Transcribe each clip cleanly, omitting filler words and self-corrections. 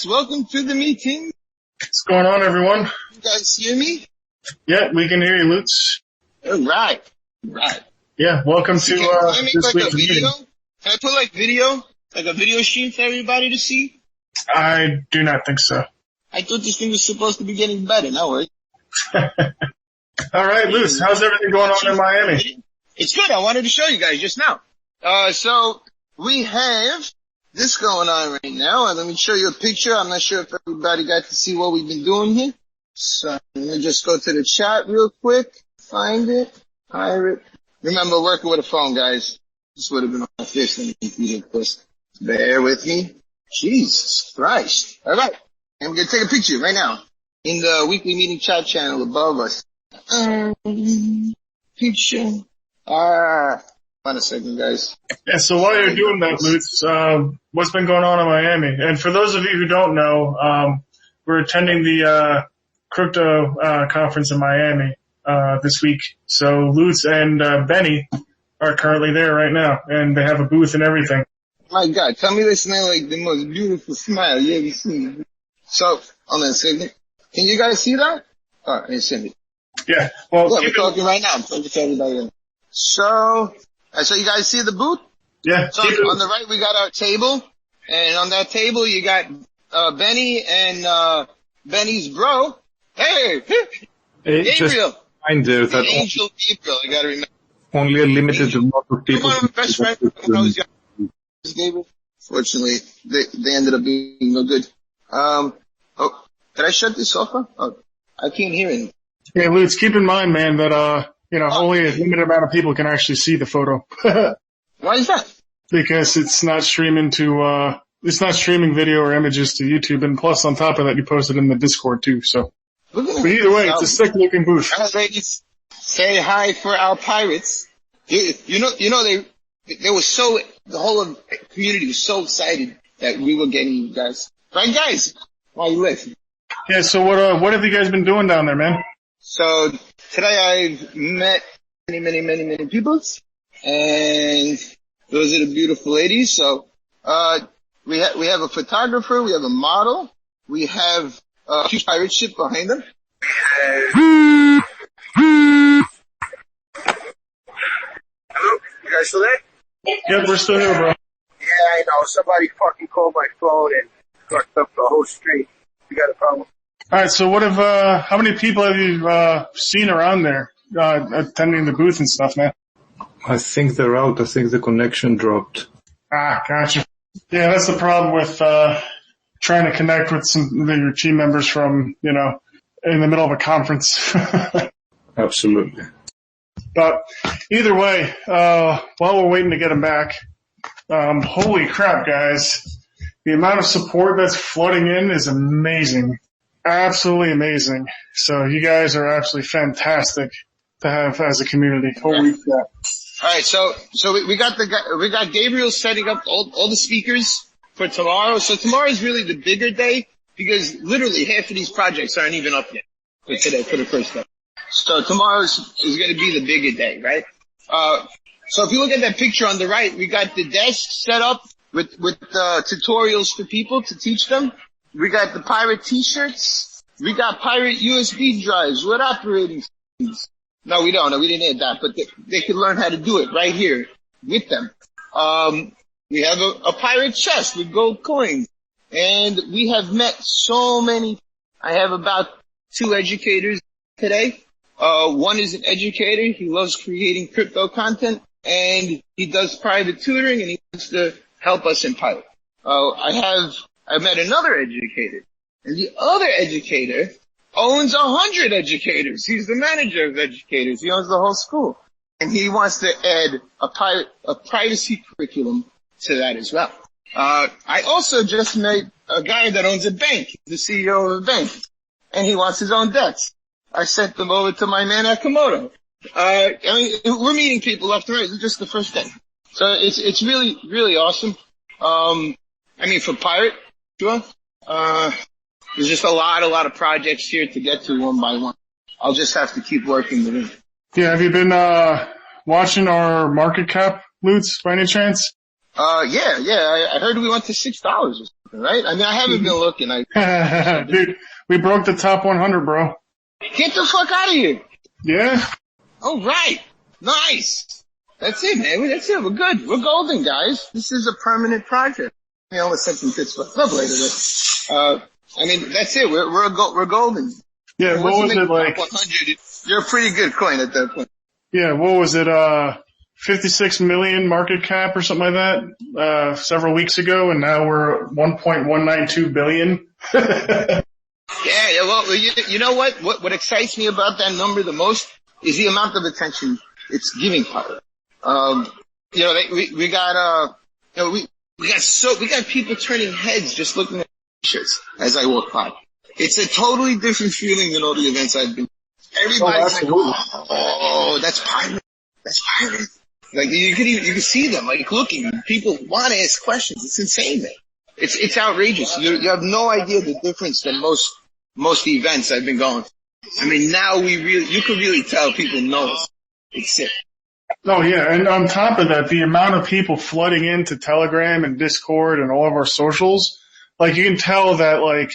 Welcome to the meeting. What's going on, everyone? You guys hear me? Yeah, we can hear you, Lootz. All right. Right. Yeah, welcome to this week's meeting. Can I put like a video stream for everybody to see? I do not think so. I thought this thing was supposed to be getting better. No worries. All right, Lootz, how's everything going on in Miami? It's good. I wanted to show you guys just now. So we have this going on right now, and let me show you a picture. I'm not sure if everybody got to see what we've been doing here. So let me just go to the chat real quick, find it, pirate. Remember, working with a phone, guys. This would have been on my fist on the computer, of course. Bear with me. Jesus Christ. All right. And we're going to take a picture right now in the weekly meeting chat channel above us. Picture. Wait a second, guys. Yeah, so while you're doing that, Lootz, what's been going on in Miami? And for those of you who don't know, we're attending the crypto conference in Miami this week. So Lootz and Benny are currently there right now, and they have a booth and everything. My God, tell me they smell like the most beautiful smile you ever seen. So, hold on a second. Can you guys see that? All right, let me send it. Yeah, well, yeah, we're talking right now. I'm talking to everybody. So you guys see the booth? Yeah. So on the right, we got our table. And on that table, you got Benny and Benny's bro. Hey! Gabriel! Just reminder that Angel Gabriel, I gotta remember. only a limited amount of people. One of my best friends when I was young. Gabriel. Fortunately, they ended up being no good. Did I shut this off? Oh, I can't hear it. Hey, Lootz, keep in mind, man, that, only a limited amount of people can actually see the photo. Why is that? Because it's not streaming it's not streaming video or images to YouTube, and plus on top of that, you post it in the Discord too, so. But either way, it's a sick looking booth. Ladies, say hi for our pirates. You know, they were the whole community was so excited that we were getting you guys. Right, guys? While you listen. Yeah, so what have you guys been doing down there, man? So today I've met many people, and those are the beautiful ladies. So, we have a photographer, we have a model, we have a huge pirate ship behind them. Hello? You guys still there? Yep, we're still here, bro. Yeah, I know. Somebody fucking called my phone and fucked up the whole street. We got a problem. Alright, so how many people have you, seen around there, attending the booth and stuff, man? I think they're out. I think the connection dropped. Ah, gotcha. Yeah, that's the problem with, trying to connect with some of your team members from, in the middle of a conference. Absolutely. But either way, while we're waiting to get them back, holy crap, guys. The amount of support that's flooding in is amazing. Absolutely amazing. So you guys are absolutely fantastic to have as a community. Holy crap. Alright, so we got Gabriel setting up all the speakers for tomorrow. So tomorrow is really the bigger day because literally half of these projects aren't even up yet for today, for the first day. So tomorrow is going to be the bigger day, right? So if you look at that picture on the right, we got the desk set up with tutorials for people to teach them. We got the pirate t-shirts. We got pirate USB drives with operating systems. No, we don't. No, we didn't add that, but they could learn how to do it right here with them. We have a pirate chest with gold coins. And we have met so many. I have about 2 educators today. One is an educator. He loves creating crypto content, and he does private tutoring, and he wants to help us in pilot. I've met another educator, and the other educator owns 100 educators. He's the manager of educators. He owns the whole school, and he wants to add a privacy curriculum to that as well. I also just met a guy that owns a bank, the CEO of a bank, and he wants his own debts. I sent them over to my man at Komodo. I mean, we're meeting people left and right. It's just the first day. So it's really, really awesome. I mean, for Pirate, sure. There's just a lot of projects here to get to one by one. I'll just have to keep working with it. Yeah, have you been, watching our market cap, Lootz, by any chance? Yeah. I heard we went to $6 or something, right? I mean, I haven't been looking. Dude, we broke the top 100, bro. Get the fuck out of here. Yeah? Oh, right. Nice. That's it, man. That's it. We're good. We're golden, guys. This is a permanent project. You know, unless something gets fucked up later. But, I mean, that's it. We're golden. Yeah, what was it like? 100, you're a pretty good coin at that point. Yeah, what was it, 56 million market cap or something like that, several weeks ago, and now we're 1.192 billion. Yeah, well, you know what? What excites me about that number the most is the amount of attention it's giving Pirate. You know, we got people turning heads just looking at t-shirts as I walk by. It's a totally different feeling than all the events I've been. Everybody's like, oh, that's Pirate. That's Pirate. Like, you can see them, like, looking. People want to ask questions. It's insane, man. It's outrageous. You have no idea the difference than most events I've been going. I mean, now you can really tell people know us. It's sick. Oh yeah, and on top of that, the amount of people flooding into Telegram and Discord and all of our socials, like, you can tell that, like,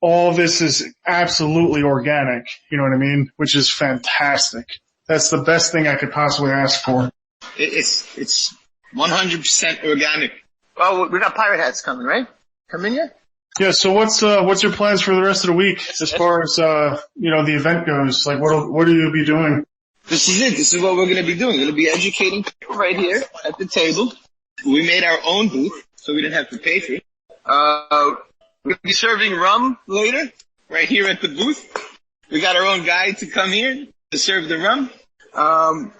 all this is absolutely organic. You know what I mean? Which is fantastic. That's the best thing I could possibly ask for. It's 100% organic. Oh, we got pirate hats coming, right? Come in yet? Yeah, so what's your plans for the rest of the week as far as, you know, the event goes? Like, what do you be doing? This is it. This is what we're going to be doing. We're going to be educating people right here at the table. We made our own booth, so we didn't have to pay for it. We're going to be serving rum later, right here at the booth. We got our own guy to come here to serve the rum.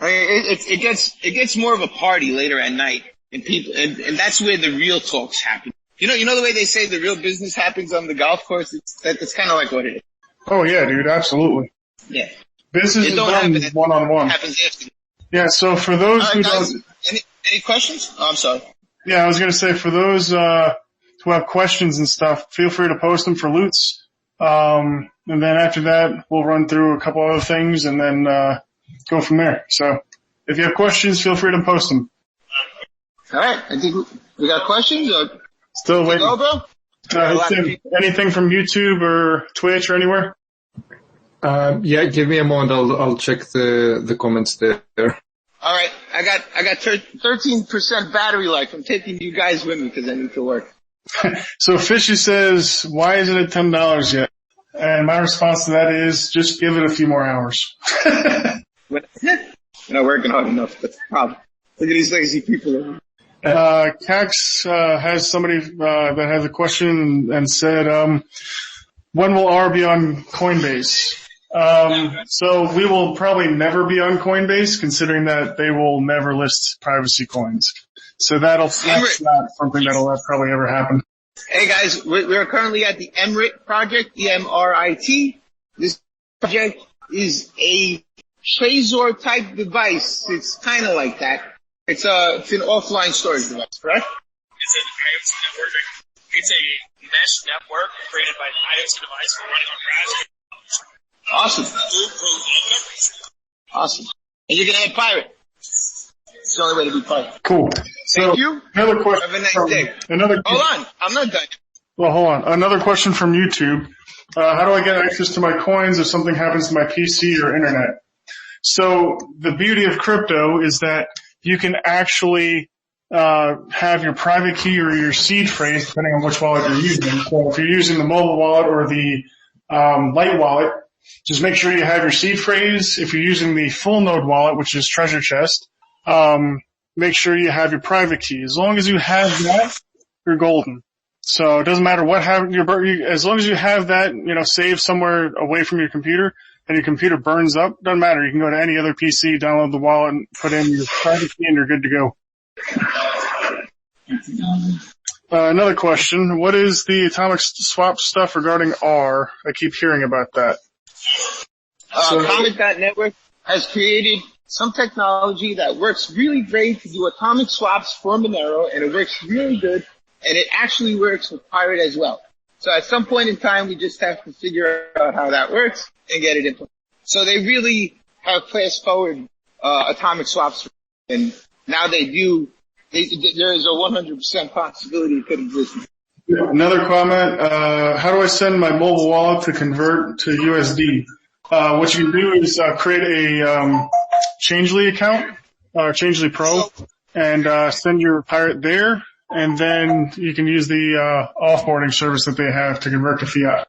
It gets more of a party later at night, and and that's where the real talks happen. You know the way they say the real business happens on the golf course? It's kind of like what it is. Oh yeah, dude, absolutely. Yeah. Business is done one-on-one. Happens after. Yeah, so for those who guys, don't... Any questions? Oh, I'm sorry. Yeah, I was gonna say, for those, who have questions and stuff, feel free to post them for Lootz. And then after that, we'll run through a couple other things and then, go from there. So, if you have questions, feel free to post them. Alright, I think we got questions? Still waiting. Go, bro? Tim, anything from YouTube or Twitch or anywhere? Yeah, give me a moment. I'll check the comments there. Alright, I got 13% battery life. I'm taking you guys with me because I need to work. So Fishy says, why isn't it $10 yet? And my response to that is, just give it a few more hours. We're not working hard enough. That's the problem. Look at these lazy people. Cax has somebody that has a question and said, when will ARRR be on Coinbase? So we will probably never be on Coinbase, considering that they will never list privacy coins. So that's not something that'll probably ever happen. Hey guys, we're currently at the EMRIT project, EMRIT. This project is a Trezor type device. It's kind of like that. It's an offline storage device, correct? It's an IoT network. It's a mesh network created by the IoT device for running on Crash. Awesome. Awesome. And you're gonna have Pirate. It's the only way to be Pirate. Cool. So thank you. Another question. Have a nice day. Hold on. I'm not done. Well, hold on. Another question from YouTube. How do I get access to my coins if something happens to my PC or internet? So the beauty of crypto is that you can actually have your private key or your seed phrase, depending on which wallet you're using. So if you're using the mobile wallet or the light wallet, just make sure you have your seed phrase. If you're using the full node wallet, which is treasure chest, make sure you have your private key. As long as you have that, you're golden. So it doesn't matter what happened. As long as you have that, saved somewhere away from your computer, and your computer burns up, doesn't matter. You can go to any other PC, download the wallet, and put in your private key, and you're good to go. Another question. What is the atomic swap stuff regarding ARRR? I keep hearing about that. Comet.network has created some technology that works really great to do atomic swaps for Monero, and it works really good, and it actually works with Pirate as well. So at some point in time, we just have to figure out how that works and get it implemented. So they really have fast forward atomic swaps, and now they do. There is a 100% possibility it could exist. Another comment. How do I send my mobile wallet to convert to USD? What you can do is create a Changely account, Changely Pro, and send your Pirate there, and then you can use the offboarding service that they have to convert to fiat.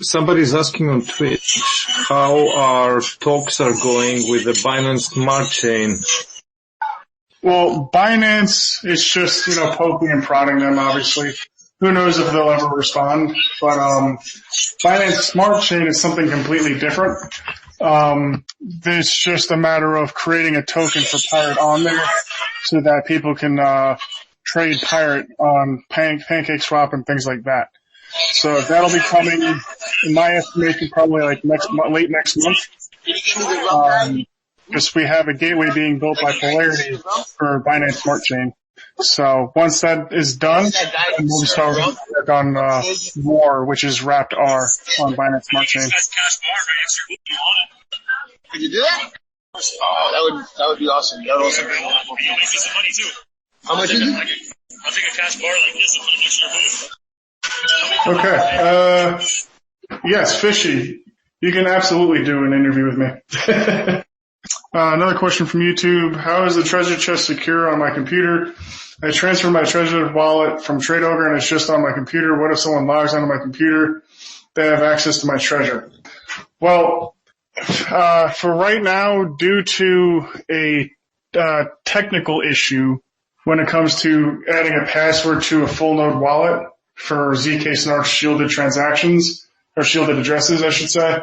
Somebody's asking on Twitch how our talks are going with the Binance Smart Chain. Well, Binance is just, poking and prodding them, obviously. Who knows if they'll ever respond, but Binance Smart Chain is something completely different. It's just a matter of creating a token for Pirate on there so that people can trade Pirate on PancakeSwap and things like that. So that'll be coming, in my estimation, probably like late next month. Because we have a gateway being built by Polarity for Binance Smart Chain. So once that is done, we'll start work on War, which is wrapped R on Binance Smart Chain. Could you do that? Oh, that would be awesome. That would also be You'll make me some money too. How much is it? I'll take a cash bar like this and put it next to your booth. Okay. Yes, Fishy. You can absolutely do an interview with me. Another question from YouTube. How is the treasure chest secure on my computer? I transferred my treasure wallet from TradeOgre and it's just on my computer. What if someone logs onto my computer? They have access to my treasure. Well, for right now, due to a technical issue when it comes to adding a password to a full node wallet for zk-SNARKs shielded transactions, or shielded addresses, I should say,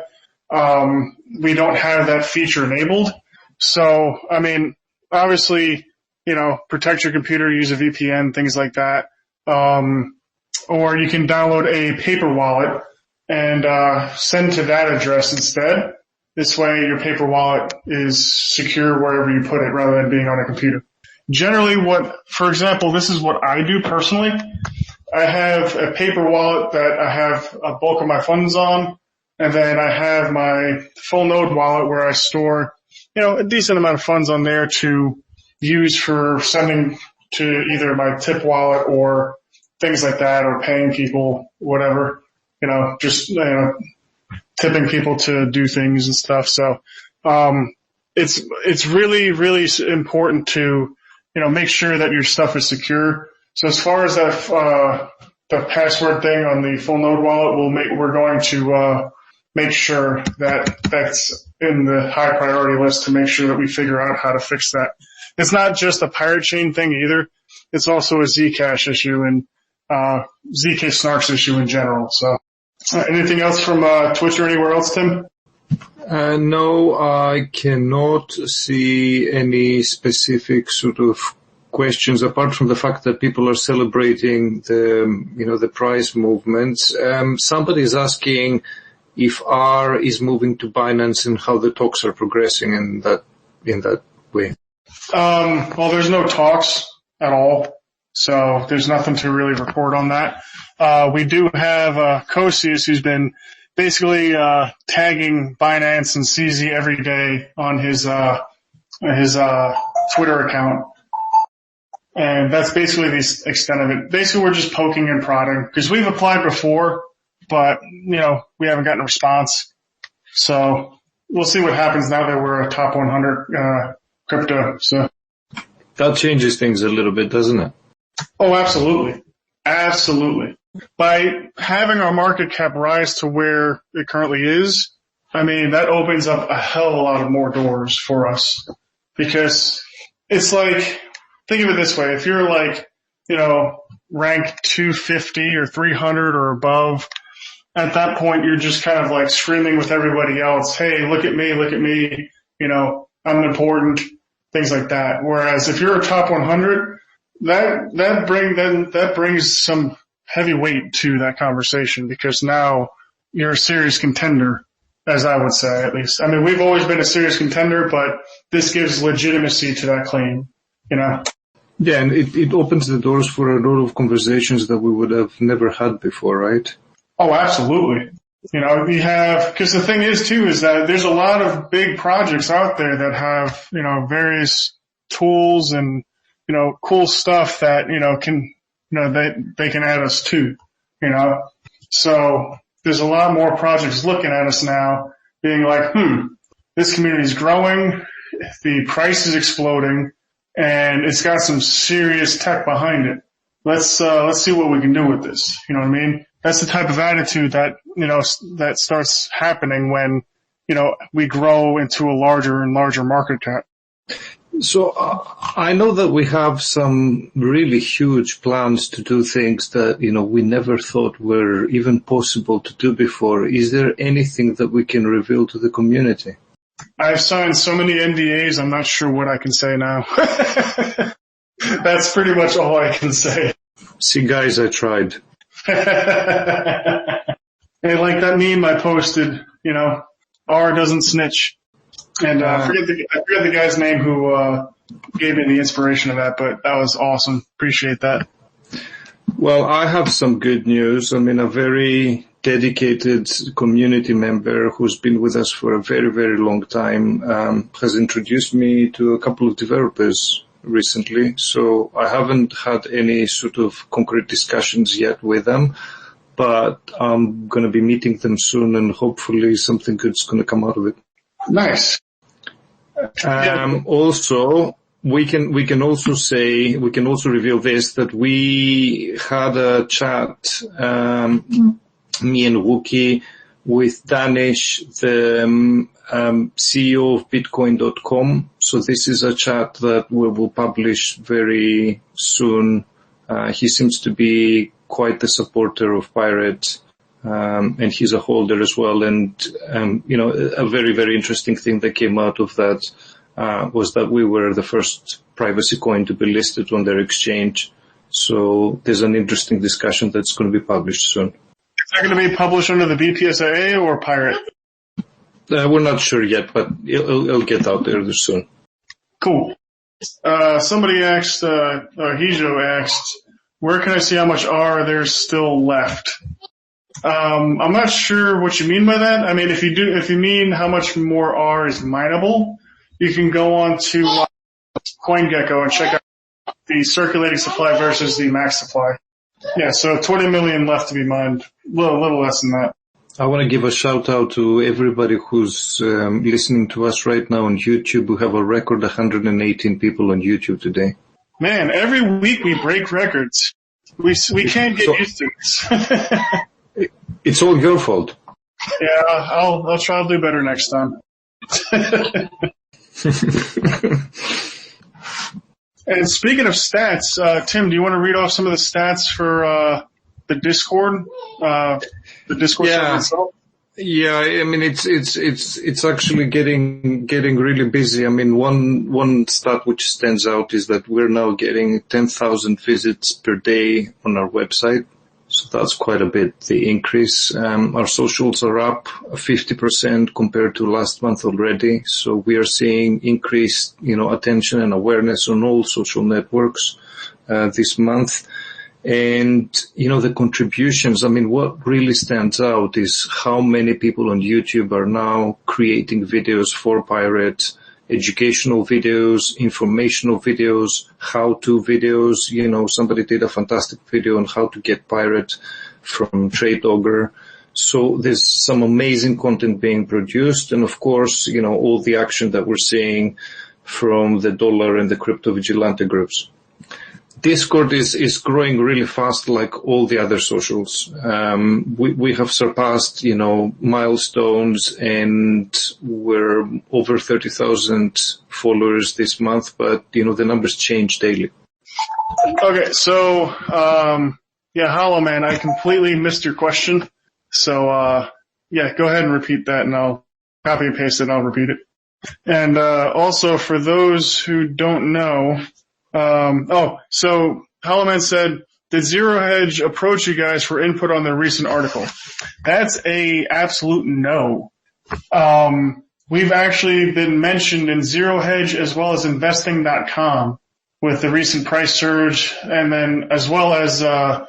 we don't have that feature enabled. So, obviously, protect your computer, use a VPN, things like that. Or you can download a paper wallet and send to that address instead. This way your paper wallet is secure wherever you put it rather than being on a computer. Generally for example, this is what I do personally. I have a paper wallet that I have a bulk of my funds on, and then I have my full node wallet where I store, a decent amount of funds on there to use for sending to either my tip wallet or things like that, or paying people, whatever, tipping people to do things and stuff. So, it's really, really important to, make sure that your stuff is secure. So as far as that, the password thing on the full node wallet, we're going to, make sure that that's in the high priority list to make sure that we figure out how to fix that. It's not just a pirate chain thing either. It's also a Zcash issue and, zk-SNARKs issue in general. So, anything else from, Twitch or anywhere else, Tim? No, I cannot see any specific sort of questions apart from the fact that people are celebrating the price movements. Somebody is asking if R is moving to Binance and how the talks are progressing in that way. Well, there's no talks at all, so there's nothing to really report on that. We do have Cosius, who's been basically tagging Binance and CZ every day on his Twitter account. And that's basically the extent of it. Basically, we're just poking and prodding because we've applied before, but, we haven't gotten a response. So we'll see what happens now that we're a top 100 crypto. So That changes things a little bit, doesn't it? oh, absolutely. Absolutely. By having our market cap rise to where it currently is, I mean, that opens up a hell of a lot of more doors for us. Because it's like, think of it this way. If you're like, rank 250 or 300 or above, at that point you're just kind of like screaming with everybody else, hey, look at me, I'm important, things like that. Whereas if you're a top 100, that brings some heavy weight to that conversation, because now you're a serious contender, as I would say, at least. I mean, we've always been a serious contender, but this gives legitimacy to that claim, Yeah, and it opens the doors for a lot of conversations that we would have never had before, right? Oh, absolutely. Because the thing is too, is that there's a lot of big projects out there that have, various tools and, cool stuff that, they can add us to, So there's a lot more projects looking at us now being like, this community is growing, the price is exploding, and it's got some serious tech behind it. Let's see what we can do with this. You know what I mean? That's the type of attitude that, that starts happening when, we grow into a larger and larger market cap. So I know that we have some really huge plans to do things that, we never thought were even possible to do before. Is there anything that we can reveal to the community? I've signed so many NDAs, I'm not sure what I can say now. That's pretty much all I can say. See, guys, I tried. Hey, like that meme I posted, R doesn't snitch. And I forget the guy's name who gave me the inspiration of that, but that was awesome. Appreciate that. Well, I have some good news. I mean, a very dedicated community member who's been with us for a very, very long time has introduced me to a couple of developers recently. So I haven't had any sort of concrete discussions yet with them, but I'm going to be meeting them soon, and hopefully something good's going to come out of it. Nice. Also, we can also reveal this, that we had a chat, me and Wookie, with Danish, the CEO of Bitcoin.com. So this is a chat that we will publish very soon. He seems to be quite the supporter of Pirate, and he's a holder as well. And, a very, very interesting thing that came out of that was that we were the first privacy coin to be listed on their exchange. So there's an interesting discussion that's going to be published soon. Is that going to be published under the BPSAA or Pirate? We're not sure yet, but it'll get out there soon. Cool. Somebody asked, Hijo asked, where can I see how much R there's still left? I'm not sure what you mean by that. I mean, if you mean how much more R is mineable, you can go on to CoinGecko and check out the circulating supply versus the max supply. Yeah, so 20 million left to be mined. A little less than that. I want to give a shout out to everybody who's listening to us right now on YouTube. We have a record 118 people on YouTube today. Man, every week we break records. We can't get used to this. It's all your fault. Yeah, I'll try to do better next time. And speaking of stats, Tim, do you want to read off some of the stats for the Discord? The Discord server itself? Yeah, I mean it's actually getting really busy. I mean one stat which stands out is that we're now getting 10,000 visits per day on our website. So that's quite a bit, the increase. Our socials are up 50% compared to last month already. So we are seeing increased, attention and awareness on all social networks, this month. And, the contributions, I mean, what really stands out is how many people on YouTube are now creating videos for Pirate, educational videos, informational videos, how-to videos. Somebody did a fantastic video on how to get Pirate from TradeDogger. So there's some amazing content being produced. And of course, all the action that we're seeing from the dollar and the crypto vigilante groups. Discord is growing really fast, like all the other socials. We have surpassed, milestones, and we're over 30,000 followers this month, but, the numbers change daily. Okay, so, Hollow Man, I completely missed your question. So, go ahead and repeat that, and I'll copy and paste it, and I'll repeat it. And also, for those who don't know, so Hollow Man said, did Zero Hedge approach you guys for input on their recent article? That's a absolute no. We've actually been mentioned in Zero Hedge as well as investing.com with the recent price surge, and then as well as the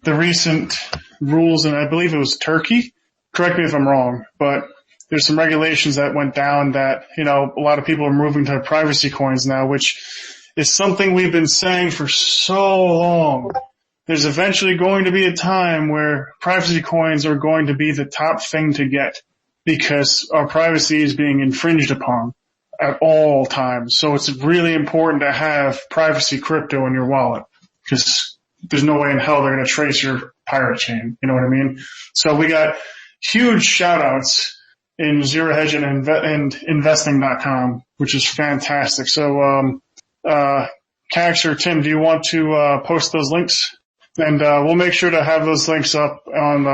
recent rules, and I believe it was Turkey. Correct me if I'm wrong, but there's some regulations that went down that, a lot of people are moving to privacy coins now, which is something we've been saying for so long. There's eventually going to be a time where privacy coins are going to be the top thing to get because our privacy is being infringed upon at all times. So it's really important to have privacy crypto in your wallet because there's no way in hell they're going to trace your pirate chain. You know what I mean? So we got huge shout outs in Zero Hedge and investing.com, which is fantastic. So, Cax or Tim, do you want to post those links? And we'll make sure to have those links up on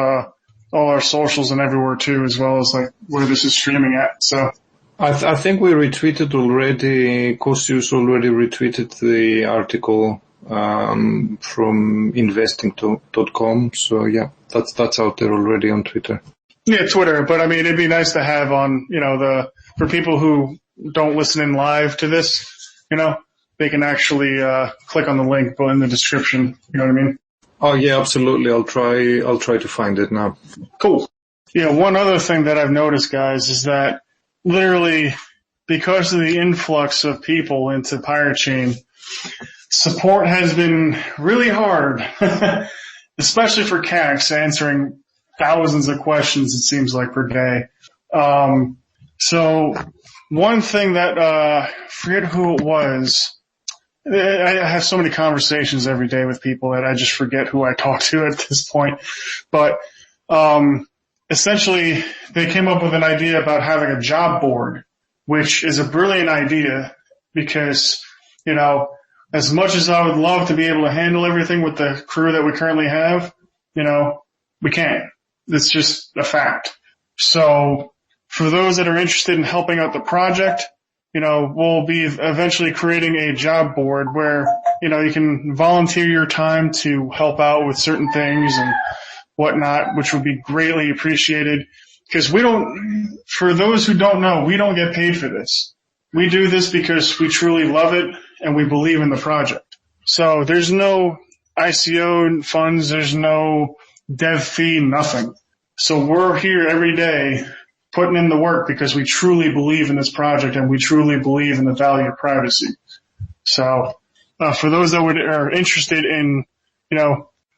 all our socials and everywhere too, as well as like where this is streaming at. So I think we retweeted already. Kosius already retweeted the article from investing.com. So yeah, that's out there already on Twitter. Yeah, Twitter. But I mean, it'd be nice to have on, for people who don't listen in live to this, they can actually click on the link in the description. You know what I mean? Oh yeah, absolutely. I'll try to find it now. Cool. Yeah, one other thing that I've noticed, guys, is that literally because of the influx of people into Pirate Chain, support has been really hard, especially for Cax, answering thousands of questions, it seems like, per day. So one thing that, I forget who it was. I have so many conversations every day with people that I just forget who I talk to at this point. But, essentially they came up with an idea about having a job board, which is a brilliant idea because, as much as I would love to be able to handle everything with the crew that we currently have, we can't. It's just a fact. So for those that are interested in helping out the project, we'll be eventually creating a job board where, you can volunteer your time to help out with certain things and whatnot, which would be greatly appreciated. Because for those who don't know, we don't get paid for this. We do this because we truly love it and we believe in the project. So there's no ICO funds, there's no dev fee, nothing. So we're here every day putting in the work because we truly believe in this project and we truly believe in the value of privacy. So, for those that are interested in,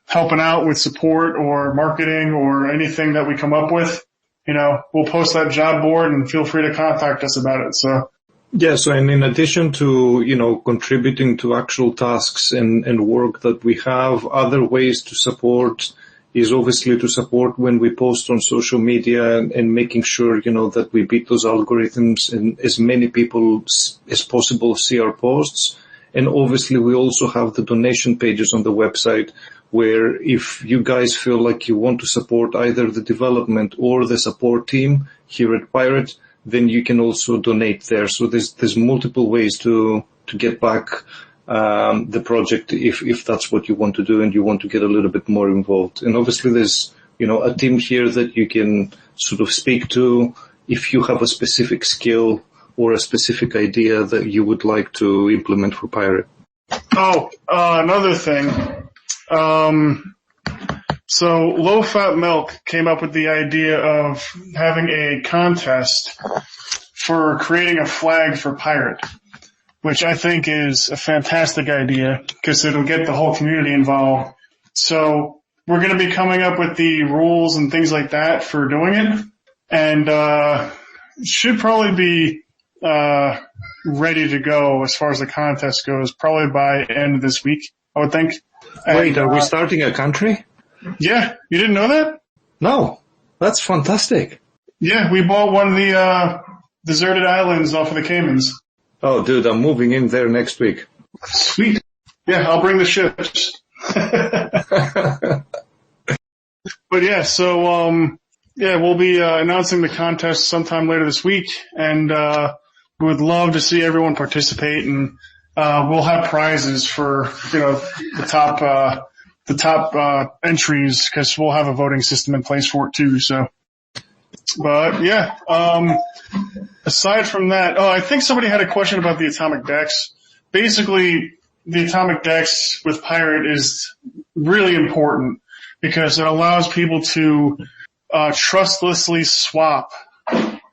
helping out with support or marketing or anything that we come up with, we'll post that job board and feel free to contact us about it. So. Yeah, so and in addition to, contributing to actual tasks and work that we have, other ways to support is obviously to support when we post on social media and making sure, that we beat those algorithms and as many people as possible see our posts. And obviously we also have the donation pages on the website where if you guys feel like you want to support either the development or the support team here at Pirate, then you can also donate there. So there's multiple ways to get back the project if that's what you want to do and you want to get a little bit more involved. And obviously there's, a team here that you can sort of speak to if you have a specific skill or a specific idea that you would like to implement for Pirate. Oh, another thing. So Low Fat Milk came up with the idea of having a contest for creating a flag for Pirate, which I think is a fantastic idea because it'll get the whole community involved. So we're going to be coming up with the rules and things like that for doing it. And it should probably be ready to go as far as the contest goes, probably by end of this week, I would think. Wait, are we starting a country? Yeah, you didn't know that? No, that's fantastic. Yeah, we bought one of the deserted islands off of the Caymans. Oh, dude, I'm moving in there next week. Sweet. Yeah, I'll bring the ships. But yeah, so we'll be announcing the contest sometime later this week, and we would love to see everyone participate, and we'll have prizes for the top entries, because we'll have a voting system in place for it too. So, but yeah, aside from that, I think somebody had a question about the atomic decks. Basically, the atomic decks with Pirate is really important because it allows people to trustlessly swap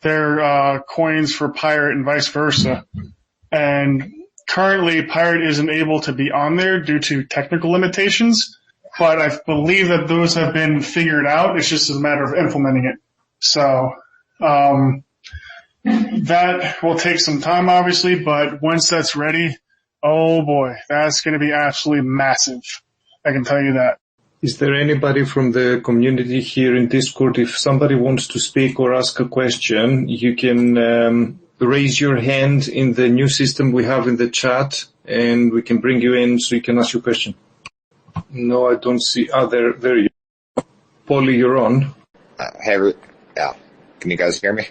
their coins for Pirate and vice versa. And currently, Pirate isn't able to be on there due to technical limitations, but I believe that those have been figured out. It's just a matter of implementing it. So that will take some time, obviously, but once that's ready, oh boy, that's going to be absolutely massive. I can tell you that. Is there anybody from the community here in Discord? If somebody wants to speak or ask a question, you can raise your hand in the new system we have in the chat, and we can bring you in so you can ask your question. No, I don't see. There you go. Polly, you're on. Hey, yeah. Can you guys hear me?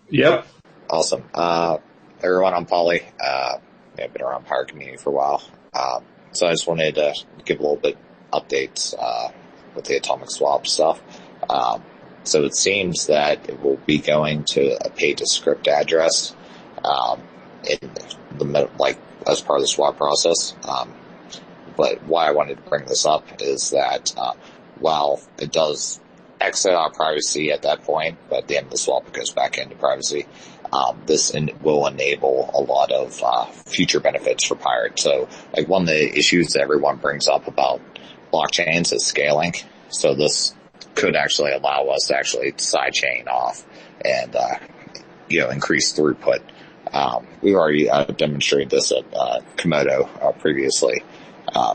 Yep. Awesome. Everyone, I'm Polly. I've been around Pirate community for a while. So I just wanted to give a little bit updates with the atomic swap stuff. So it seems that it will be going to a pay to script address in the as part of the swap process. But why I wanted to bring this up is that while it does exit out privacy at that point, but at the end of the swap it goes back into privacy, this will enable a lot of future benefits for Pirate. So one of the issues that everyone brings up about blockchains is scaling. So this could actually allow us to actually sidechain off and increase throughput. We've already demonstrated this at Komodo previously,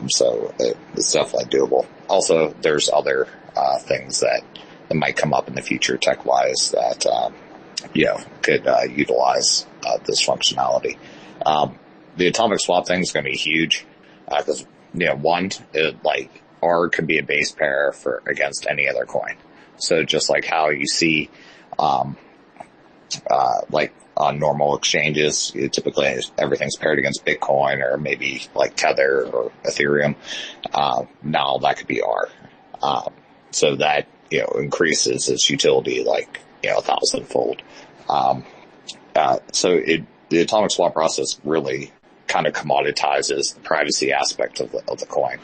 so it's definitely doable. Also, there's other things that might come up in the future tech-wise that could utilize this functionality. The atomic swap thing is going to be huge because one, ARRR could be a base pair against any other coin. So just like how you see on normal exchanges, typically everything's paired against Bitcoin or maybe like Tether or Ethereum. Now that could be ARRR. So that increases its utility 1,000-fold. So the atomic swap process really kind of commoditizes the privacy aspect of the coin.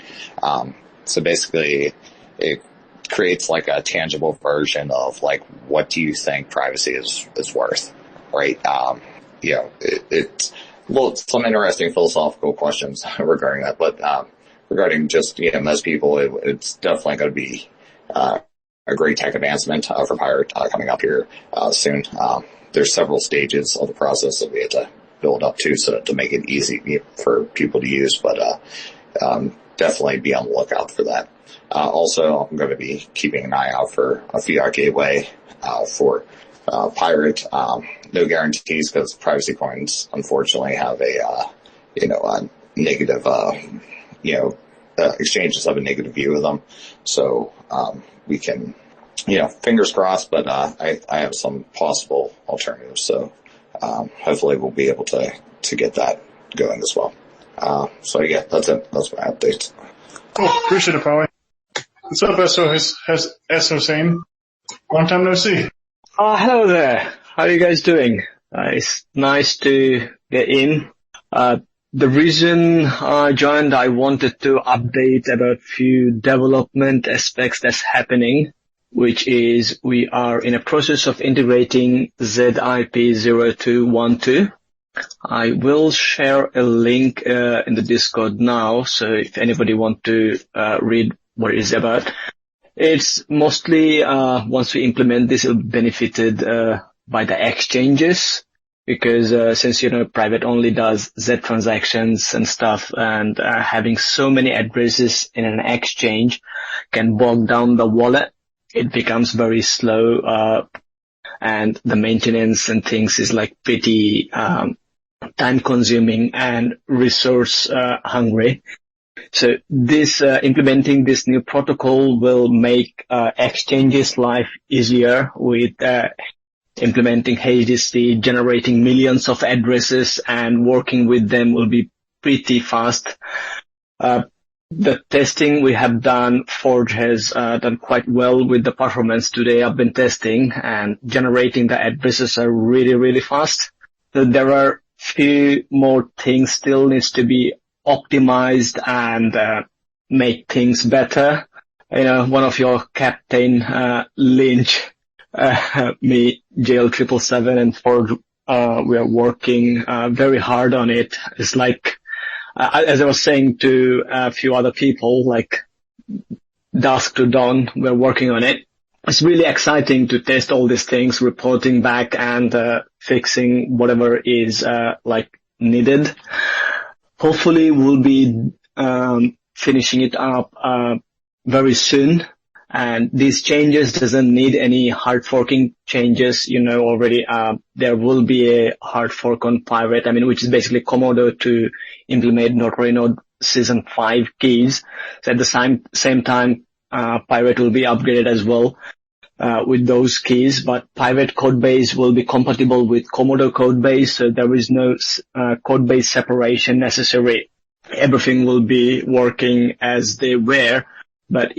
So basically it creates a tangible version of what do you think privacy is worth, right? It's some interesting philosophical questions regarding that, but regarding just most people, it's definitely going to be a great tech advancement for Pirate coming up here soon. There's several stages of the process that we have to build up to make it easy for people to use, but definitely be on the lookout for that. Also, I'm going to be keeping an eye out for a fiat gateway for Pirate. No guarantees because privacy coins unfortunately have a negative exchanges have a negative view of them. So we can fingers crossed, but I have some possible alternatives. So hopefully we'll be able to get that going as well. So yeah, that's it. That's my updates. Cool. Appreciate it, Polly. What's up, S.O. Sane? Long time no see. Hello there. How are you guys doing? It's nice to get in. The reason I joined, I wanted to update about few development aspects that's happening, which is we are in a process of integrating ZIP0212. I will share a link in the Discord now, so if anybody want to read what it's about. It's mostly once we implement this, it'll be benefited by the exchanges. because since, private only does Z transactions and stuff, and having so many addresses in an exchange can bog down the wallet. It becomes very slow, and the maintenance and things is like pretty time consuming and resource hungry. So this implementing this new protocol will make exchanges life easier with implementing HDC, generating millions of addresses, and working with them will be pretty fast. The testing we have done, Forge has done quite well with the performance today. I've been testing, and generating the addresses are really, really fast. So there are few more things still needs to be optimized and make things better. One of your captain, Lynch, me, JL777 and Forge, we are working very hard on it. It's like, as I was saying to a few other people, like dusk to dawn, we're working on it. It's really exciting to test all these things, reporting back and fixing whatever is needed. Hopefully we'll be finishing it up very soon. And these changes doesn't need any hard forking changes. Already there will be a hard fork on Pirate, which is basically Komodo to implement Notary Node Season 5 keys. So at the same time, Pirate will be upgraded as well with those keys. But Pirate codebase will be compatible with Komodo codebase, so there is no codebase separation necessary. Everything will be working as they were, but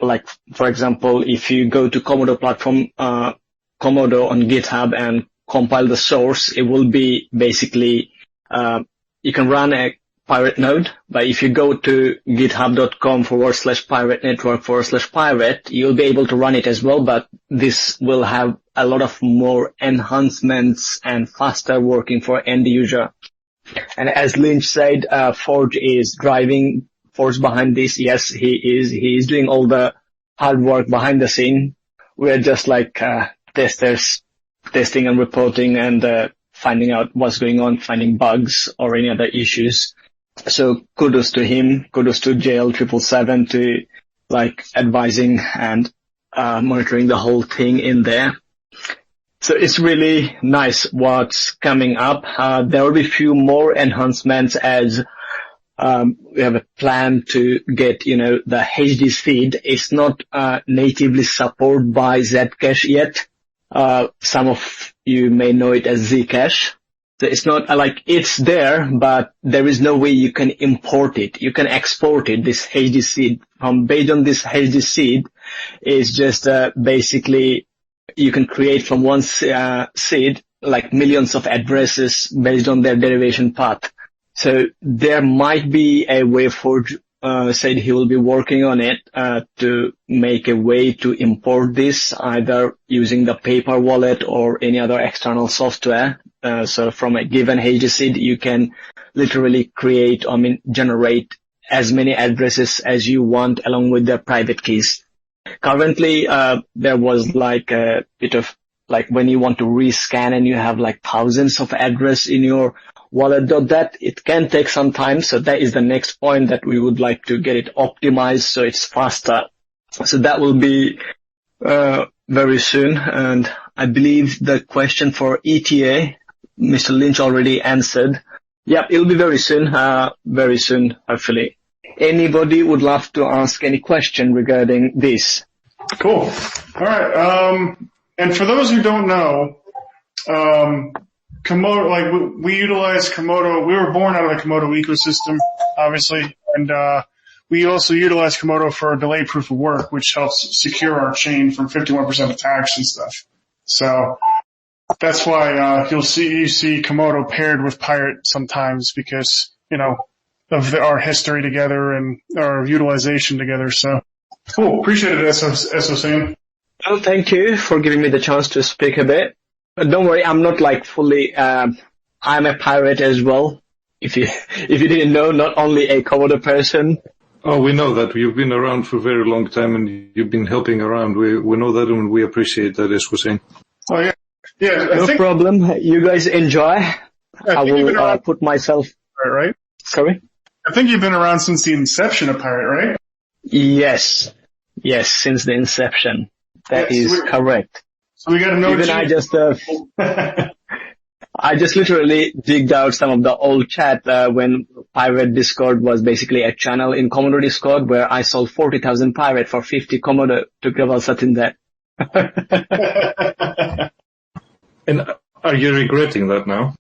like, for example, if you go to Komodo platform, Komodo on GitHub and compile the source, it will be basically, you can run a Pirate node, but if you go to github.com/pirate network/pirate, you'll be able to run it as well, but this will have a lot of more enhancements and faster working for end user. And as Lynch said, Forge is driving force behind this. Yes, he is. He is doing all the hard work behind the scene. We're just like testers, testing and reporting and finding out what's going on, finding bugs or any other issues. So kudos to him, kudos to JL777 to advising and monitoring the whole thing in there. So it's really nice what's coming up. There will be a few more enhancements as we have a plan to get, the HD feed. It's not natively supported by Zcash yet. Some of you may know it as Zcash. So it's not it's there, but there is no way you can import it. You can export it, this HD seed. Based on this HD seed, is just basically you can create from one seed millions of addresses based on their derivation path. So there might be a way Forge said he will be working on it to make a way to import this either using the paper wallet or any other external software. So from a given HDC, you can literally generate as many addresses as you want along with the private keys. Currently, there was a bit of when you want to rescan and you have thousands of address in your wallet.dat, it can take some time. So that is the next point that we would like to get it optimized so it's faster. So that will be very soon. And I believe the question for ETA, Mr. Lynch already answered. Yep, it'll be very soon, hopefully. Anybody would love to ask any question regarding this? Cool. All right. And for those who don't know, Komodo, we utilize Komodo. We were born out of the Komodo ecosystem, obviously, and we also utilize Komodo for delay proof of work, which helps secure our chain from 51% attacks and stuff. So that's why you see Komodo paired with Pirate sometimes because of our history together and our utilization together. So cool. Appreciate it, SOC. Well, thank you for giving me the chance to speak a bit. But don't worry, I'm not fully, I'm a pirate as well. If you didn't know, not only a Komodo person. Oh, we know that. You've been around for a very long time and you've been helping around. We know that and we appreciate that, as we're saying. Oh, yeah. Yeah, No problem. You guys enjoy. I will put myself... Right? Sorry? I think you've been around since the inception of Pirate, right? Yes. Yes, since the inception. That is correct. So we got to know. Even I just literally digged out some of the old chat when Pirate Discord was basically a channel in Commodore Discord where I sold 40,000 Pirate for 50 Commodore to Gravel in there. And are you regretting that now?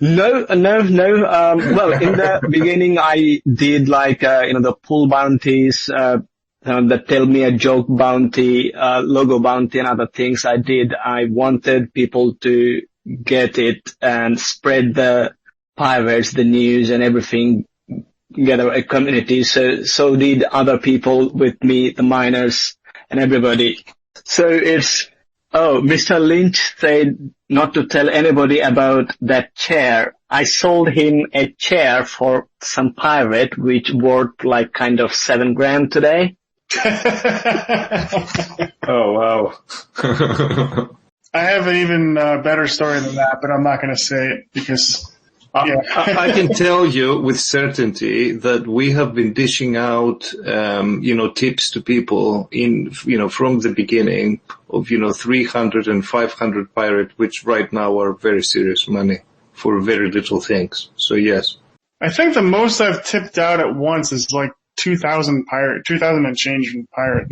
No. Well, in the beginning, I did the pull bounties, the tell me a joke bounty, logo bounty and other things I did. I wanted people to get it and spread the pirates, the news and everything, get a community. So did other people with me, the miners and everybody. So it's, Mr. Lynch said not to tell anybody about that chair. I sold him a chair for some pirate, which worth like kind of $7,000 today. Oh, wow. I have an even better story than that, but I'm not going to say it because... Yeah. I can tell you with certainty that we have been dishing out, tips to people from the beginning of, 300 and 500 pirate, which right now are very serious money for very little things. So yes. I think the most I've tipped out at once is like 2,000 and change in pirate.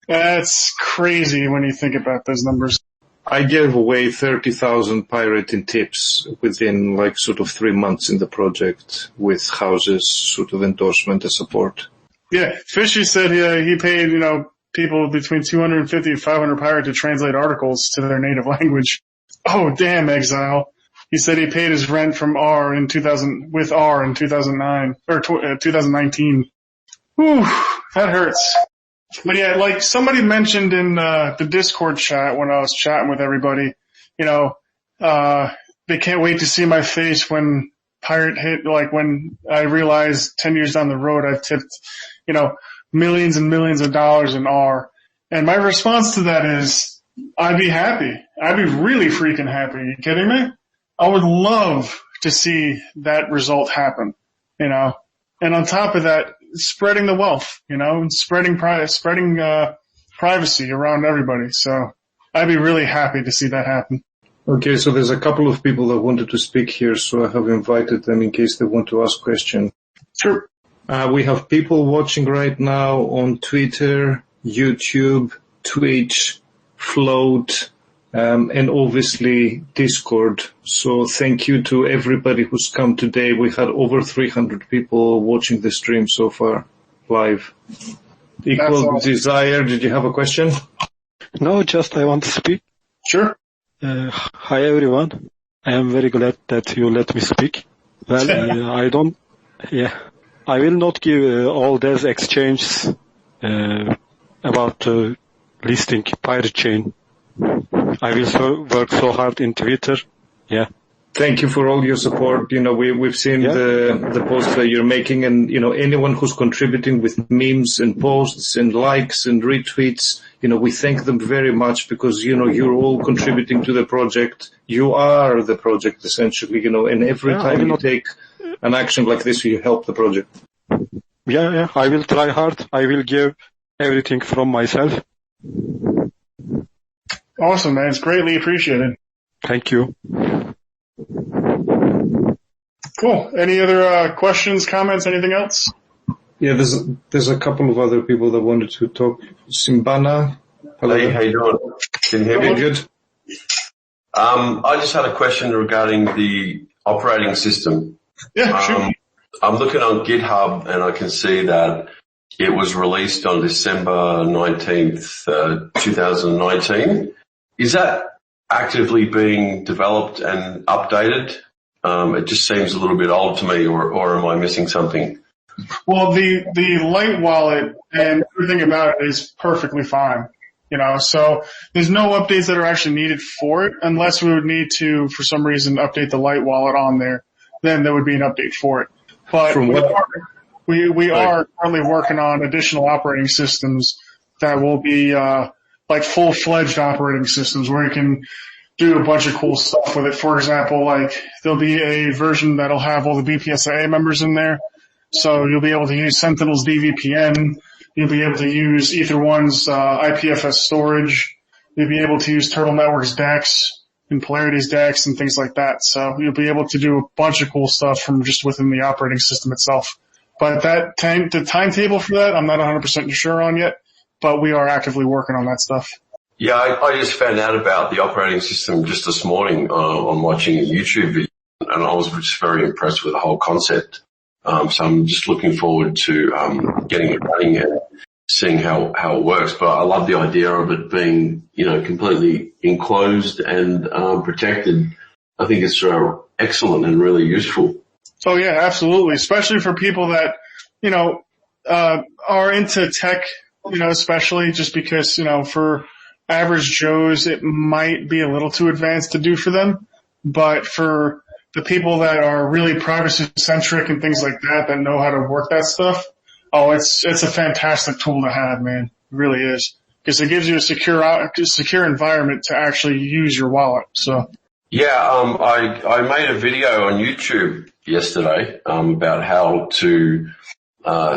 That's crazy when you think about those numbers. I gave away 30,000 pirate in tips within 3 months in the project with houses, endorsement and support. Yeah, Fishy said he paid, people between 250 and 500 pirate to translate articles to their native language. Oh, damn, Exile. He said he paid his rent from R in 2009 or 2019. Whew, that hurts. But yeah, somebody mentioned in the Discord chat when I was chatting with everybody, they can't wait to see my face when Pirate hit, when I realized 10 years down the road I've tipped, millions and millions of dollars in R. And my response to that is, I'd be happy. I'd be really freaking happy. Are you kidding me? I would love to see that result happen, And on top of that, spreading the wealth, and spreading privacy around everybody. So I'd be really happy to see that happen. Okay, so there's a couple of people that wanted to speak here, so I have invited them in case they want to ask questions. Sure. We have people watching right now on Twitter, YouTube, Twitch, Float, and obviously Discord. So thank you to everybody who's come today. We had over 300 people watching the stream so far, live. Equal Desire, did you have a question? No, just I want to speak. Sure. Hi everyone. I am very glad that you let me speak. Well, I will not give all those exchanges about listing Pirate Chain. I will work so hard in Twitter. Yeah. Thank you for all your support. We've seen the posts that you're making, and, anyone who's contributing with memes and posts and likes and retweets, we thank them very much because, you're all contributing to the project. You are the project, essentially, and every time you take an action like this, you help the project. Yeah, I will try hard. I will give everything from myself. Awesome, man. It's greatly appreciated. Thank you. Cool. Any other questions, comments, anything else? Yeah, there's a couple of other people that wanted to talk. Simbana. Hello. Hey, how you doing? Can you hear me? Good. I just had a question regarding the operating system. Yeah, sure. I'm looking on GitHub and I can see that it was released on December 19th, 2019. Is that actively being developed and updated? It just seems a little bit old to me, or am I missing something? Well, the Light wallet and everything about it is perfectly fine. So there's no updates that are actually needed for it unless we would need to, for some reason, update the Light wallet on there. Then there would be an update for it. But we are currently working on additional operating systems that will be like full-fledged operating systems where you can do a bunch of cool stuff with it. For example, like there'll be a version that'll have all the BPSAA members in there. So you'll be able to use Sentinel's DVPN. You'll be able to use Ether1's IPFS storage. You'll be able to use Turtle Network's DEX and Polarity's DEX and things like that. So you'll be able to do a bunch of cool stuff from just within the operating system itself. But the timetable for that, I'm not 100% sure on yet, but we are actively working on that stuff. Yeah, I just found out about the operating system just this morning on watching a YouTube video, and I was just very impressed with the whole concept. So I'm just looking forward to getting it running and seeing how it works. But I love the idea of it being, completely enclosed and protected. I think it's excellent and really useful. Oh yeah, absolutely. Especially for people that, are into tech, especially just because, for average Joes, it might be a little too advanced to do for them. But for the people that are really privacy centric and things like that know how to work that stuff, it's a fantastic tool to have, man. It really is. Because it gives you a secure environment to actually use your wallet. So. Yeah, I made a video on YouTube yesterday about how to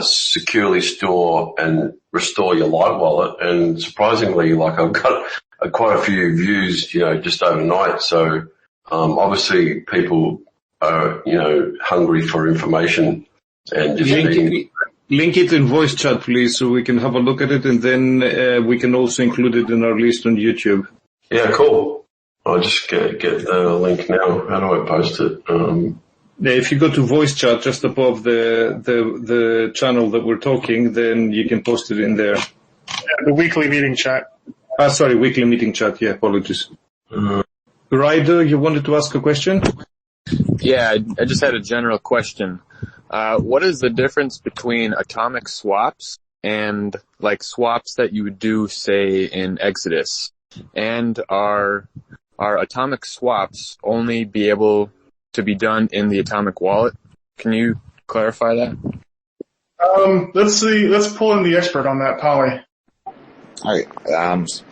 securely store and restore your Light Wallet, and surprisingly, I've got quite a few views, just overnight. So obviously, people are hungry for information and just link it in voice chat, please, so we can have a look at it, and then we can also include it in our list on YouTube. Yeah, cool. I'll just get the link now. How do I post it? If you go to voice chat just above the channel that we're talking, then you can post it in there. The weekly meeting chat. Weekly meeting chat. Yeah, apologies. Ryder, you wanted to ask a question? Yeah, I just had a general question. What is the difference between atomic swaps and swaps that you would do, say, in Exodus? And are atomic swaps only be able to be done in the atomic wallet? Can you clarify that? Let's see. Let's pull in the expert on that, Polly. All right.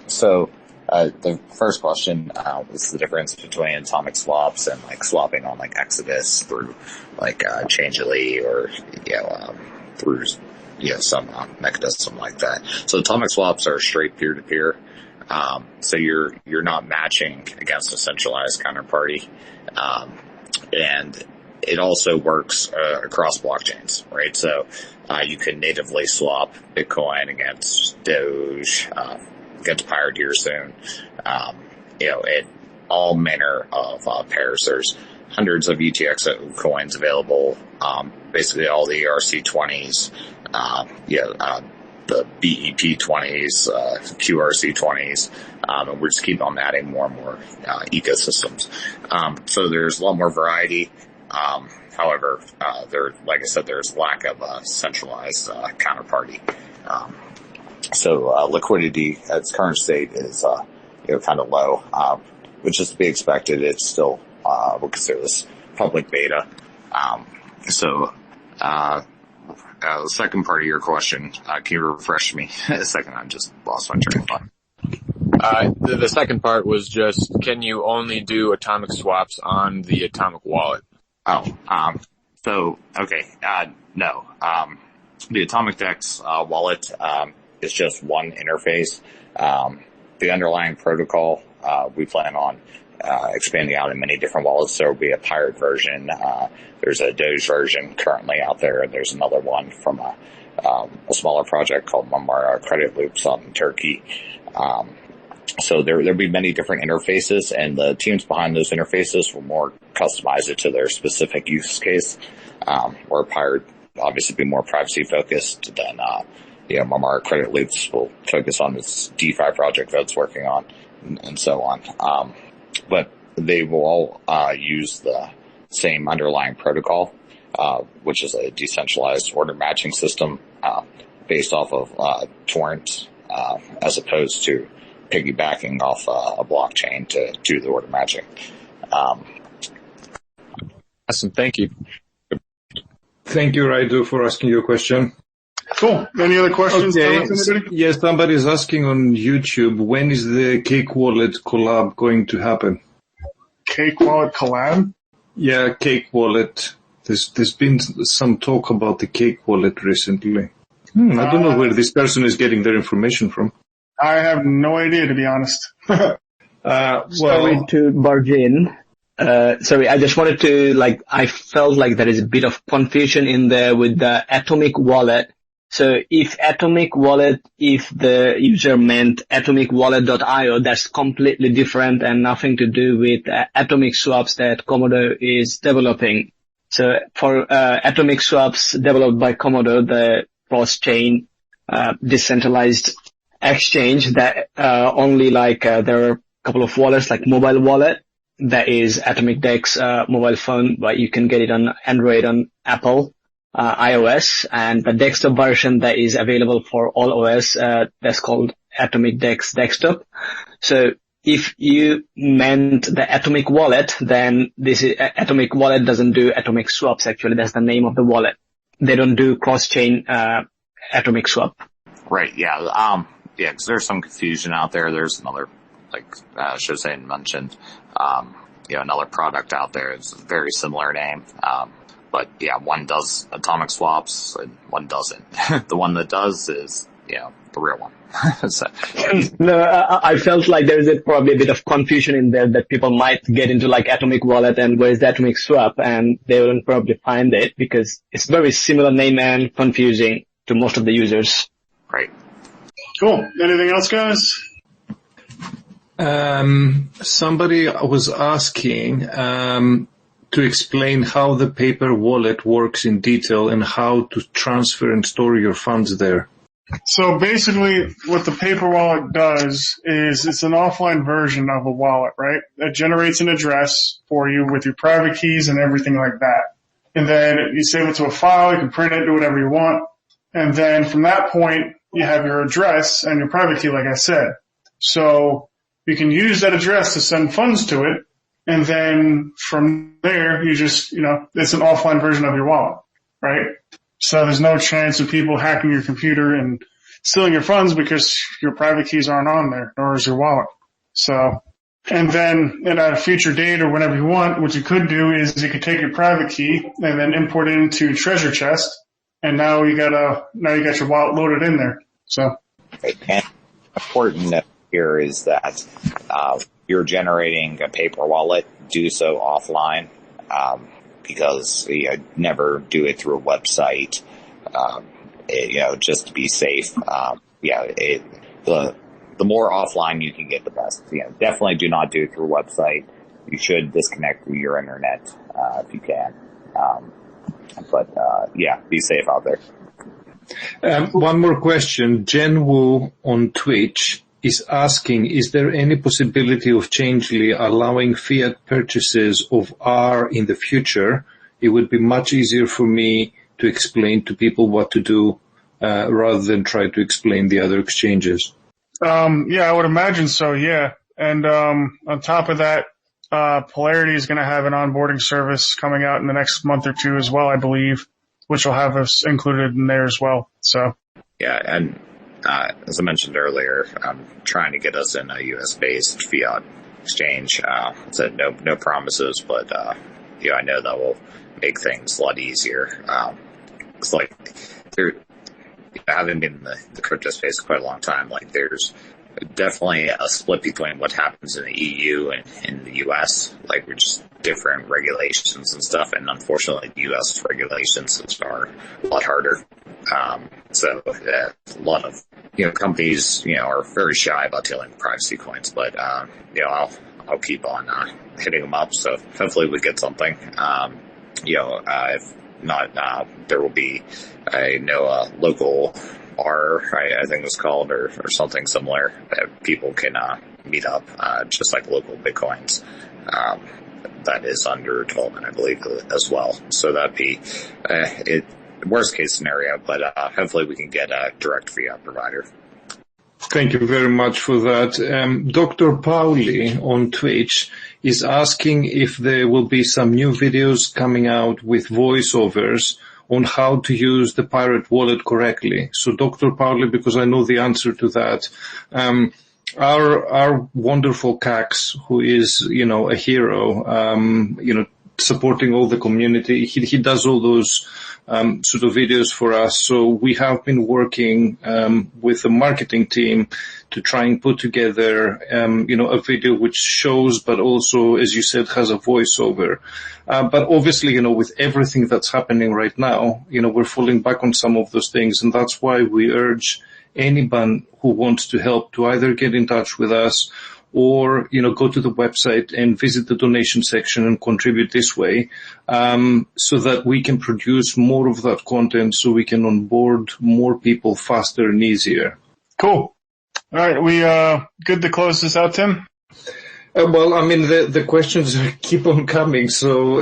So the first question was the difference between atomic swaps and swapping on Exodus through Changelly or through some mechanism like that. So atomic swaps are straight peer-to-peer. So you're not matching against a centralized counterparty. And it also works across blockchains, right? So you can natively swap Bitcoin against Doge, against Pioneer soon. In all manner of pairs. There's hundreds of UTXO coins available. Basically all the ERC20s, the BEP20s, QRC20s, and we're just keep on adding more and more ecosystems. So there's a lot more variety. However, like I said, there's lack of centralized counterparty. So liquidity at its current state is kind of low, which is to be expected. It's still we'll consider this public beta. The second part of your question, can you refresh me a second? I just lost my train of thought. The second part was just, can you only do atomic swaps on the atomic wallet? No. The Atomic DEX wallet is just one interface. The underlying protocol we plan on expanding out in many different wallets. There will be a pirate version. There's a Doge version currently out there, and there's another one from a smaller project called Mamara Credit Loops out in Turkey. So there'll be many different interfaces, and the teams behind those interfaces will more customize it to their specific use case. Where pirate obviously be more privacy focused than Mamara Credit Loops will focus on this DeFi project that it's working on, and so on. But they will all use the same underlying protocol, which is a decentralized order matching system based off of torrents, as opposed to piggybacking off a blockchain to do the order matching. Awesome, thank you. Thank you, Raidu, for asking your question. Cool. Any other questions? Okay. Anybody? Yes, somebody's asking on YouTube, when is the Cake Wallet collab going to happen? Cake Wallet collab? Yeah, Cake Wallet. There's been some talk about the Cake Wallet recently. I don't know where this person is getting their information from. I have no idea, to be honest. Sorry to barge in. Sorry, I just wanted to, I felt like there is a bit of confusion in there with the Atomic Wallet. So if Atomic Wallet, if the user meant atomicwallet.io, that's completely different and nothing to do with atomic swaps that Commodore is developing. So for atomic swaps developed by Commodore, the cross-chain decentralized exchange that only there are a couple of wallets like Mobile Wallet, that is Atomic Dex mobile phone, but you can get it on Android, on Apple, iOS, and the desktop version that is available for all OS, that's called Atomic Dex Desktop. So if you meant the Atomic Wallet, then this is, Atomic Wallet doesn't do atomic swaps, actually. That's the name of the wallet. They don't do cross-chain atomic swap. Right, yeah. Yeah, because there's some confusion out there. There's another, Shosane mentioned, another product out there. It's a very similar name. But yeah, one does atomic swaps and one doesn't. The one that does is, the real one. So. No, I felt like there's probably a bit of confusion in there that people might get into Atomic Wallet and where's the atomic swap, and they wouldn't probably find it because it's very similar name and confusing to most of the users. Right. Cool. Anything else, guys? Somebody was asking to explain how the paper wallet works in detail and how to transfer and store your funds there. So basically what the paper wallet does is it's an offline version of a wallet, right? That generates an address for you with your private keys and everything like that. And then you save it to a file, you can print it, do whatever you want. And then from that point, you have your address and your private key, like I said. So you can use that address to send funds to it. And then from there, you just, it's an offline version of your wallet, right? So there's no chance of people hacking your computer and stealing your funds because your private keys aren't on there, nor is your wallet. So, and then at a future date or whenever you want, what you could do is you could take your private key and then import it into Treasure Chest. And now you got your wallet loaded in there. So. And important note here is that, you're generating a paper wallet, do so offline, because never do it through a website, just to be safe. The more offline you can get, the best. Definitely do not do it through a website. You should disconnect through your internet, if you can. Be safe out there. One more question. Jen Wu on Twitch is asking, is there any possibility of Changely allowing fiat purchases of ARRR in the future? It would be much easier for me to explain to people what to do rather than try to explain the other exchanges. I would imagine so, yeah. And on top of that, Polarity is going to have an onboarding service coming out in the next month or two as well, I believe, which will have us included in there as well. So. Yeah, and as I mentioned earlier, I'm trying to get us in a U.S.-based fiat exchange. So no promises, but I know that will make things a lot easier. It's having been in the crypto space quite a long time, there's definitely a split between what happens in the EU and in the US. We're just different regulations and stuff, and unfortunately the US regulations are a lot harder. So a lot of companies are very shy about dealing with privacy coins, but I'll keep on hitting them up. So hopefully we get something. If not, there will be a local ARRR, I think it's called, or something similar that people can meet up, just like local Bitcoins. That is under development, I believe, as well. So that'd be worst case scenario, but hopefully we can get a direct fiat provider. Thank you very much for that. Dr. Pauli on Twitch is asking if there will be some new videos coming out with voiceovers on how to use the pirate wallet correctly. So Dr. Pauli, because I know the answer to that, our wonderful Cax, who is, a hero, supporting all the community, he does all those sort of videos for us. So we have been working with the marketing team to try and put together, a video which shows, but also, as you said, has a voiceover. But obviously, with everything that's happening right now, we're falling back on some of those things, and that's why we urge anyone who wants to help to either get in touch with us or, go to the website and visit the donation section and contribute this way, so that we can produce more of that content so we can onboard more people faster and easier. Cool. All right. We, good to close this out, Tim? Well, I mean, the questions keep on coming. So,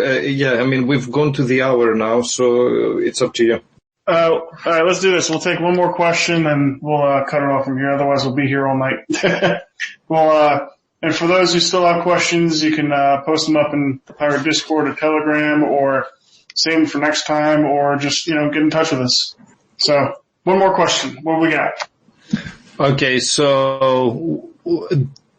we've gone to the hour now, so it's up to you. All right, let's do this. We'll take one more question and we'll cut it off from here. Otherwise, we'll be here all night. And for those who still have questions, you can post them up in the Pirate Discord or Telegram, or save them for next time, or just get in touch with us. So, one more question. What do we got? Okay, so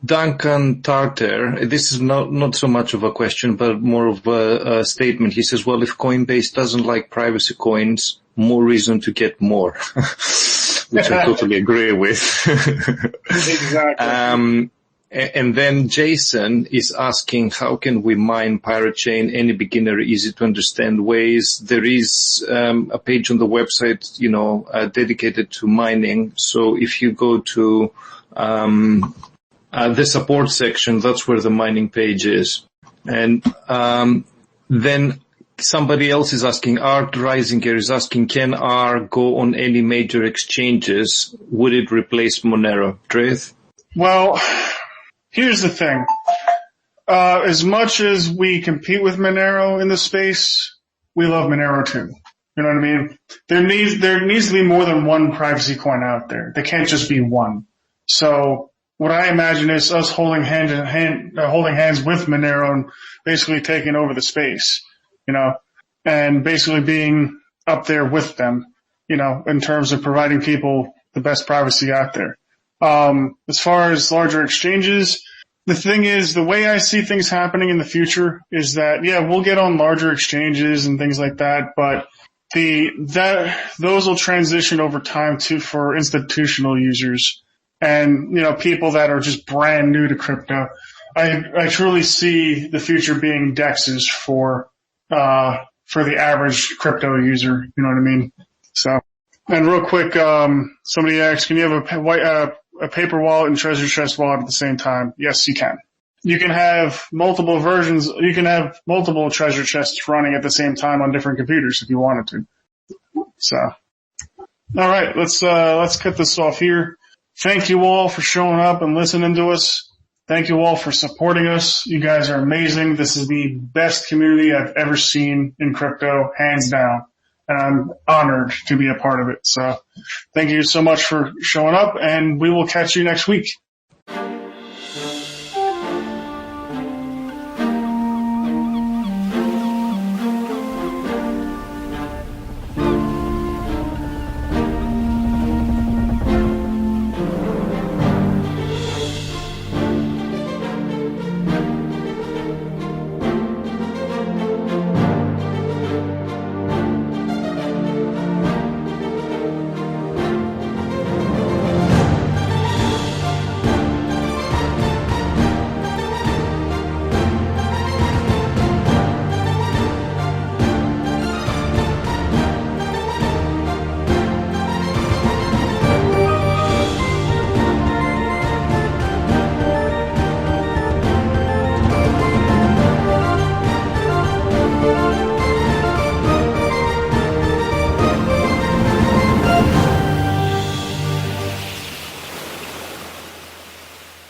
Duncan Tartar, this is not so much of a question, but more of a statement. He says, well, if Coinbase doesn't like privacy coins, more reason to get more, which I totally agree with. Exactly. And then Jason is asking, how can we mine Pirate Chain? Any beginner, easy to understand ways. There is a page on the website, dedicated to mining. So if you go to the support section, that's where the mining page is. And then somebody else is asking, Art Risinger is asking, can ARRR go on any major exchanges? Would it replace Monero? Draeth? Well, here's the thing. As much as we compete with Monero in the space, we love Monero too. You know what I mean? There needs to be more than one privacy coin out there. There can't just be one. So what I imagine is us holding hands with Monero and basically taking over the space, and basically being up there with them, in terms of providing people the best privacy out there. As far as larger exchanges, the thing is, the way I see things happening in the future is that, we'll get on larger exchanges and things like that, but those will transition over time for institutional users and, people that are just brand new to crypto. I truly see the future being DEXs for the average crypto user, you know what I mean? So, and real quick, somebody asked, can you have a paper wallet and treasure chest wallet at the same time? Yes, you can. You can have multiple versions. You can have multiple treasure chests running at the same time on different computers if you wanted to. So, all right, let's cut this off here. Thank you all for showing up and listening to us. Thank you all for supporting us. You guys are amazing. This is the best community I've ever seen in crypto, hands down. And I'm honored to be a part of it. So thank you so much for showing up, and we will catch you next week.